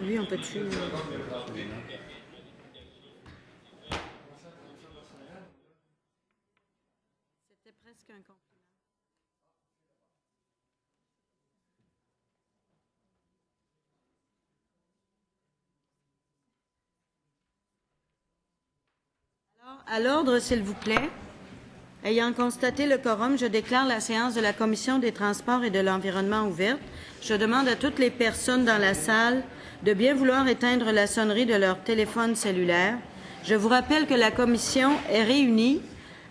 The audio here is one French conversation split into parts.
Lui, on peut-tu... C'était presque un compliment. À l'ordre, s'il vous plaît. Ayant constaté le quorum, je déclare la séance de la Commission des Transports et de l'Environnement ouverte. Je demande à toutes les personnes dans la salle de bien vouloir éteindre la sonnerie de leur téléphone cellulaire. Je vous rappelle que la Commission est réunie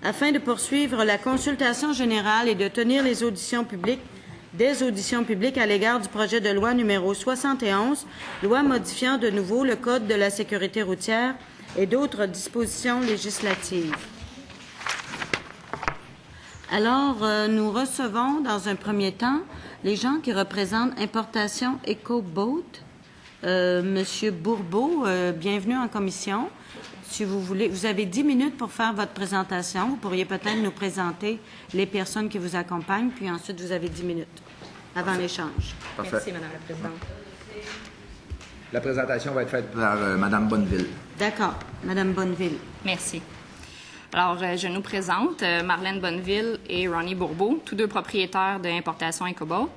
afin de poursuivre la consultation générale et de tenir des auditions publiques à l'égard du projet de loi numéro 71, loi modifiant de nouveau le Code de la sécurité routière et d'autres dispositions législatives. Alors, nous recevons dans un premier temps les gens qui représentent Importation EcoBoat. Monsieur Bourbeau, bienvenue en commission. Si vous voulez, vous avez 10 minutes pour faire votre présentation. Vous pourriez peut-être nous présenter les personnes qui vous accompagnent, puis ensuite vous avez 10 minutes avant l'échange. Parfait. Merci, Madame la Présidente. La présentation va être faite par Madame Bonneville. D'accord. Madame Bonneville. Merci. Alors, je nous présente Marlène Bonneville et Ronnie Bourbeau, tous deux propriétaires de Importation EcoBoat,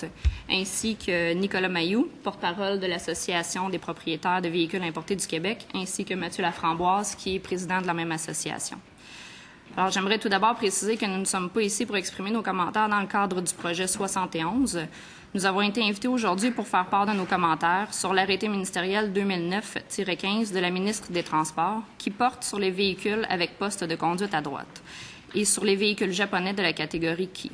ainsi que Nicolas Mailloux, porte-parole de l'Association des propriétaires de véhicules importés du Québec, ainsi que Mathieu Laframboise, qui est président de la même association. Alors, j'aimerais tout d'abord préciser que nous ne sommes pas ici pour exprimer nos commentaires dans le cadre du projet 71. Nous avons été invités aujourd'hui pour faire part de nos commentaires sur l'arrêté ministériel 2009-15 de la ministre des Transports qui porte sur les véhicules avec poste de conduite à droite et sur les véhicules japonais de la catégorie Ki.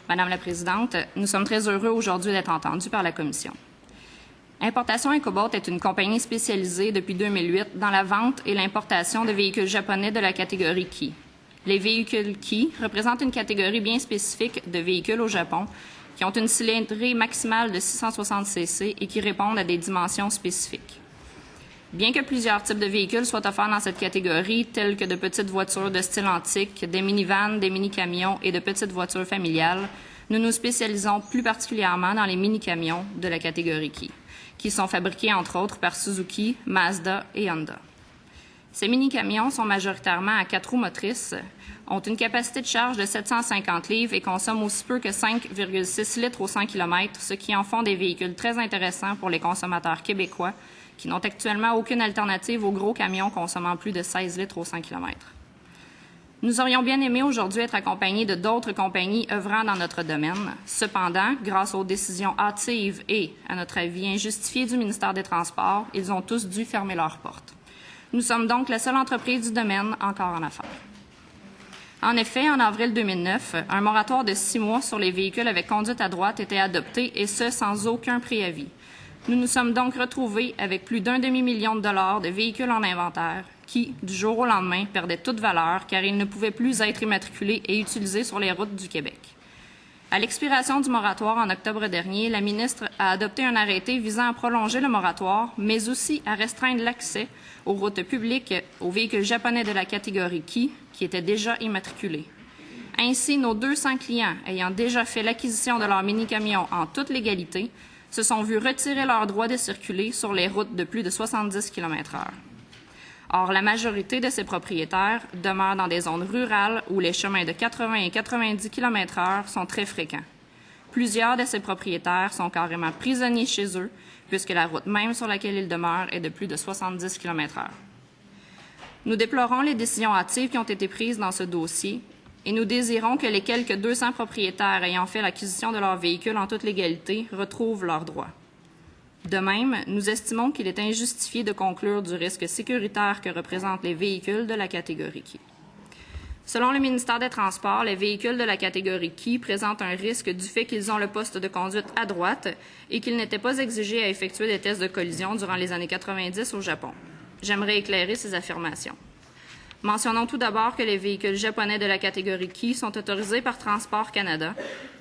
Madame la Présidente, nous sommes très heureux aujourd'hui d'être entendus par la Commission. Importation EcoBoat est une compagnie spécialisée depuis 2008 dans la vente et l'importation de véhicules japonais de la catégorie Ki. Les véhicules Ki représentent une catégorie bien spécifique de véhicules au Japon qui ont une cylindrée maximale de 660 cc et qui répondent à des dimensions spécifiques. Bien que plusieurs types de véhicules soient offerts dans cette catégorie, tels que de petites voitures de style antique, des minivans, des mini-camions et de petites voitures familiales, nous nous spécialisons plus particulièrement dans les mini-camions de la catégorie Ki, qui sont fabriqués entre autres par Suzuki, Mazda et Honda. Ces mini-camions sont majoritairement à 4 roues motrices, ont une capacité de charge de 750 livres et consomment aussi peu que 5,6 litres au 100 km, ce qui en font des véhicules très intéressants pour les consommateurs québécois qui n'ont actuellement aucune alternative aux gros camions consommant plus de 16 litres au 100 km. Nous aurions bien aimé aujourd'hui être accompagnés de d'autres compagnies œuvrant dans notre domaine. Cependant, grâce aux décisions hâtives et, à notre avis, injustifiées du ministère des Transports, ils ont tous dû fermer leurs portes. Nous sommes donc la seule entreprise du domaine encore en affaires. En effet, en avril 2009, un moratoire de 6 mois sur les véhicules avec conduite à droite était adopté, et ce, sans aucun préavis. Nous nous sommes donc retrouvés avec plus d'1 demi-million de dollars de véhicules en inventaire qui, du jour au lendemain, perdaient toute valeur car ils ne pouvaient plus être immatriculés et utilisés sur les routes du Québec. À l'expiration du moratoire en octobre dernier, la ministre a adopté un arrêté visant à prolonger le moratoire, mais aussi à restreindre l'accès aux routes publiques aux véhicules japonais de la catégorie Ki, qui étaient déjà immatriculés. Ainsi, nos 200 clients ayant déjà fait l'acquisition de leur mini-camion en toute légalité se sont vus retirer leur droit de circuler sur les routes de plus de 70 km/h. Or, la majorité de ces propriétaires demeurent dans des zones rurales où les chemins de 80 et 90 km/h sont très fréquents. Plusieurs de ces propriétaires sont carrément prisonniers chez eux, puisque la route même sur laquelle ils demeurent est de plus de 70 km/h. Nous déplorons les décisions hâtives qui ont été prises dans ce dossier et nous désirons que les quelques 200 propriétaires ayant fait l'acquisition de leur véhicule en toute légalité retrouvent leurs droits. De même, nous estimons qu'il est injustifié de conclure du risque sécuritaire que représentent les véhicules de la catégorie Ki. Selon le ministère des Transports, les véhicules de la catégorie Ki présentent un risque du fait qu'ils ont le poste de conduite à droite et qu'ils n'étaient pas exigés à effectuer des tests de collision durant les années 90 au Japon. J'aimerais éclairer ces affirmations. Mentionnons tout d'abord que les véhicules japonais de la catégorie Ki sont autorisés par Transport Canada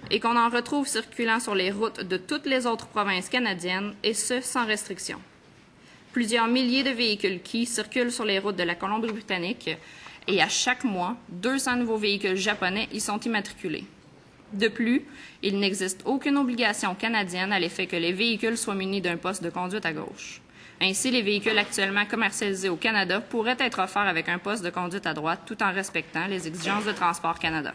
et qu'on en retrouve circulant sur les routes de toutes les autres provinces canadiennes, et ce, sans restriction. Plusieurs milliers de véhicules Ki circulent sur les routes de la Colombie-Britannique et à chaque mois, 200 nouveaux véhicules japonais y sont immatriculés. De plus, il n'existe aucune obligation canadienne à l'effet que les véhicules soient munis d'un poste de conduite à gauche. Ainsi, les véhicules actuellement commercialisés au Canada pourraient être offerts avec un poste de conduite à droite tout en respectant les exigences de Transport Canada.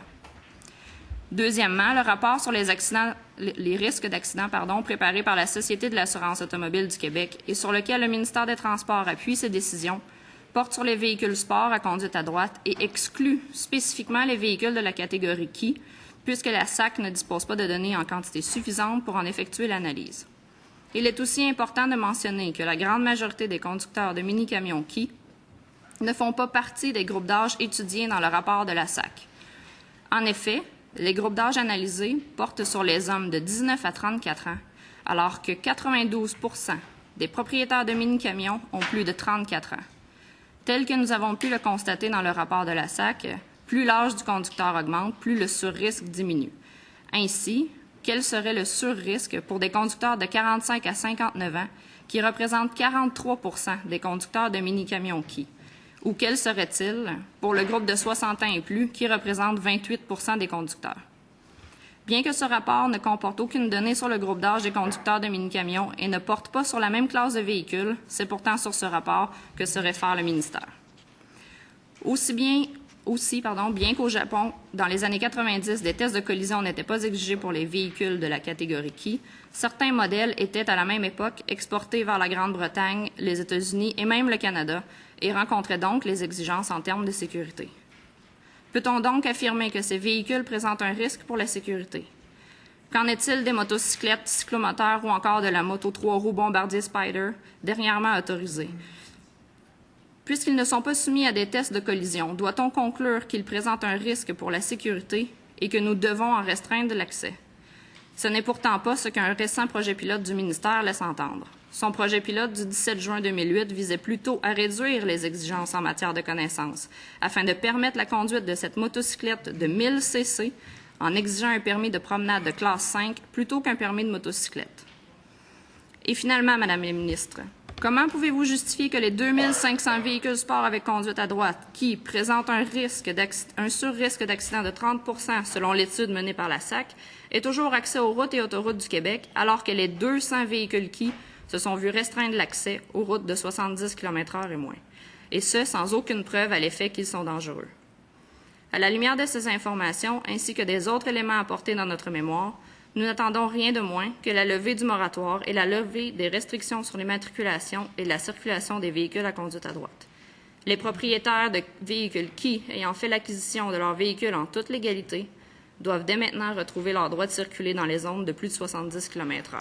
Deuxièmement, le rapport sur les risques d'accident préparé par la Société de l'assurance automobile du Québec et sur lequel le ministère des Transports appuie ses décisions porte sur les véhicules sport à conduite à droite et exclut spécifiquement les véhicules de la catégorie Key, puisque la SAC ne dispose pas de données en quantité suffisante pour en effectuer l'analyse. Il est aussi important de mentionner que la grande majorité des conducteurs de mini-camions Key ne font pas partie des groupes d'âge étudiés dans le rapport de la SAC. En effet, les groupes d'âge analysés portent sur les hommes de 19 à 34 ans, alors que 92% des propriétaires de mini-camions ont plus de 34 ans. Tel que nous avons pu le constater dans le rapport de la SAC, plus l'âge du conducteur augmente, plus le surrisque diminue. Ainsi, quel serait le surrisque pour des conducteurs de 45 à 59 ans qui représentent 43% des conducteurs de mini-camions Key? Ou quel serait-il pour le groupe de 60 ans et plus qui représente 28% des conducteurs? Bien que ce rapport ne comporte aucune donnée sur le groupe d'âge des conducteurs de mini-camions et ne porte pas sur la même classe de véhicules, c'est pourtant sur ce rapport que se réfère le ministère. Bien qu'au Japon, dans les années 90, des tests de collision n'étaient pas exigés pour les véhicules de la catégorie Key, certains modèles étaient à la même époque exportés vers la Grande-Bretagne, les États-Unis et même le Canada et rencontraient donc les exigences en termes de sécurité. Peut-on donc affirmer que ces véhicules présentent un risque pour la sécurité? Qu'en est-il des motocyclettes, cyclomoteurs ou encore de la moto 3 roues Bombardier Spyder, dernièrement autorisée? Puisqu'ils ne sont pas soumis à des tests de collision, doit-on conclure qu'ils présentent un risque pour la sécurité et que nous devons en restreindre l'accès? Ce n'est pourtant pas ce qu'un récent projet pilote du ministère laisse entendre. Son projet pilote du 17 juin 2008 visait plutôt à réduire les exigences en matière de connaissances, afin de permettre la conduite de cette motocyclette de 1000 cc en exigeant un permis de promenade de classe 5 plutôt qu'un permis de motocyclette. Et finalement, Madame la ministre, comment pouvez-vous justifier que les 2500 véhicules sport avec conduite à droite, qui présentent un sur-risque d'accident de 30 % selon l'étude menée par la SAC, aient toujours accès aux routes et autoroutes du Québec, alors que les 200 véhicules qui se sont vus restreindre l'accès aux routes de 70 km/h et moins, et ce, sans aucune preuve à l'effet qu'ils sont dangereux? À la lumière de ces informations, ainsi que des autres éléments apportés dans notre mémoire, nous n'attendons rien de moins que la levée du moratoire et la levée des restrictions sur l'immatriculation et la circulation des véhicules à conduite à droite. Les propriétaires de véhicules qui, ayant fait l'acquisition de leurs véhicules en toute légalité, doivent dès maintenant retrouver leur droit de circuler dans les zones de plus de 70 km/h.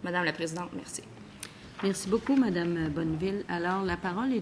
Madame la Présidente, merci. Merci beaucoup, Madame Bonneville. Alors, la parole est